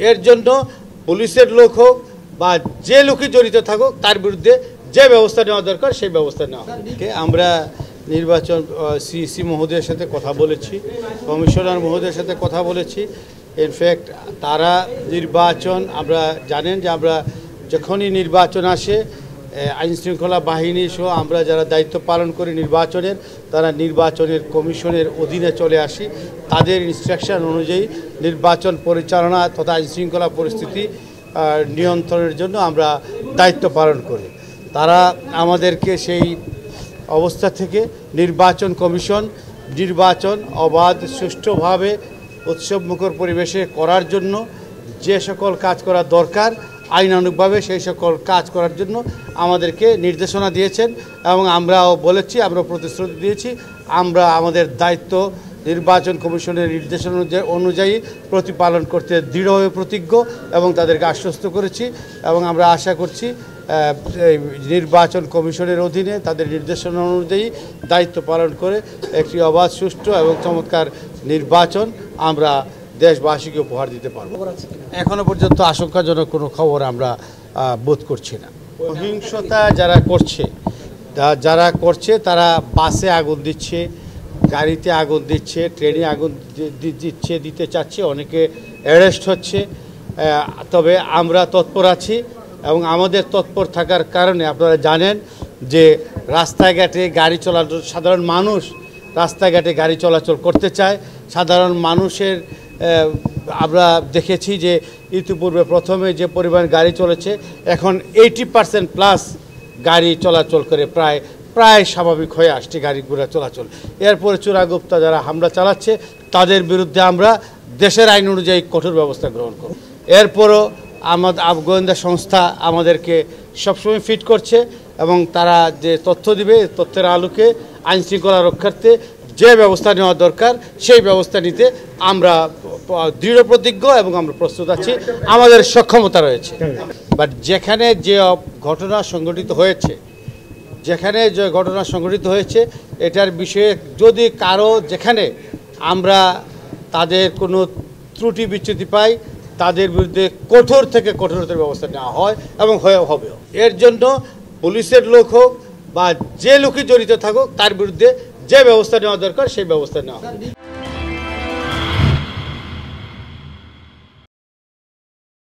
এর জন্য পুলিশের লোক হোক বা যে লোকই জড়িত থাকুক তার বিরুদ্ধে যে ব্যবস্থা নেওয়া দরকার সেই ব্যবস্থা নেওয়া হবে। আমরা নির্বাচন সিইসি মহোদয়ের সাথে কথা বলেছি, কমিশনার মহোদয়ের সাথে কথা বলেছি। ইনফ্যাক্ট তারা নির্বাচন, আমরা জানেন যে আমরা যখনই নির্বাচন আসে আইনশৃঙ্খলা বাহিনী সহ আমরা যারা দায়িত্ব পালন করি নির্বাচনের, তারা নির্বাচনের কমিশনের অধীনে চলে আসি। তাদের ইনস্ট্রাকশন অনুযায়ী নির্বাচন পরিচালনা তথা আইনশৃঙ্খলা পরিস্থিতি নিয়ন্ত্রণের জন্য আমরা দায়িত্ব পালন করি। তারা আমাদেরকে সেই অবস্থা থেকে নির্বাচন কমিশন নির্বাচন অবাধ সুষ্ঠুভাবে উৎসবমুখর পরিবেশে করার জন্য যে সকল কাজ করা দরকার আইনানুগভাবে সেই সকল কাজ করার জন্য আমাদেরকে নির্দেশনা দিয়েছেন এবং আমরাও বলেছি, আমরা প্রতিশ্রুতি দিয়েছি আমরা আমাদের দায়িত্ব নির্বাচন কমিশনের নির্দেশনা অনুযায়ী প্রতিপালন করতে দৃঢ়ভাবে প্রতিজ্ঞ এবং তাদেরকে আশ্বস্ত করেছি এবং আমরা আশা করছি নির্বাচন কমিশনের অধীনে তাদের নির্দেশনা অনুযায়ী দায়িত্ব পালন করে একটি অবাধ সুষ্ঠু এবং চমৎকার নির্বাচন আমরা দেশবাসীকে উপহার দিতে পারবো। এখনো পর্যন্ত আশঙ্কাজনক কোনো খবর আমরা বোধ করছি না। সহিংসতা যারা করছে তারা বাসে আগুন দিচ্ছে, গাড়িতে আগুন দিচ্ছে, ট্রেনে আগুন দিতে চাচ্ছে, অনেকে অ্যারেস্ট হচ্ছে। তবে আমরা তৎপর আছি এবং আমাদের তৎপর থাকার কারণে আপনারা জানেন যে রাস্তাঘাটে গাড়ি চলাচল, সাধারণ মানুষ রাস্তাঘাটে গাড়ি চলাচল করতে চায়। সাধারণ মানুষের আমরা দেখেছি যে ইতিপূর্বে প্রথমে যে পরিমাণ গাড়ি চলেছে এখন 80% প্লাস গাড়ি চলাচল করে প্রায় স্বাভাবিক হয়ে আসছে গাড়িগুলো চলাচল। এরপরে চোরাগুপ্তা যারা হামলা চালাচ্ছে তাদের বিরুদ্ধে আমরা দেশের আইন অনুযায়ী কঠোর ব্যবস্থা গ্রহণ করব। এরপরও আমাদের গোয়েন্দা সংস্থা আমাদেরকে সবসময় ফিট করছে এবং তারা যে তথ্য দিবে তথ্যের আলোকে আইনশৃঙ্খলা রক্ষার্থে যে ব্যবস্থা নেওয়া দরকার সেই ব্যবস্থা নিতে আমরা দৃঢ় প্রতিজ্ঞ এবং আমরা প্রস্তুত আছি, আমাদের সক্ষমতা রয়েছে। বাট যেখানে যে ঘটনা সংঘটিত হয়েছে এটার বিষয়ে যদি কারো যেখানে আমরা তাদের কোনো ত্রুটি বিচ্যুতি পাই তাদের বিরুদ্ধে কঠোর থেকে কঠোরতর ব্যবস্থা নেওয়া হয় এবং হবেও। এর জন্য পুলিশের লোক হোক বা যে লোকই জড়িত থাকুক তার বিরুদ্ধে যে ব্যবস্থা নেওয়া দরকার সেই ব্যবস্থা নেওয়া হবে।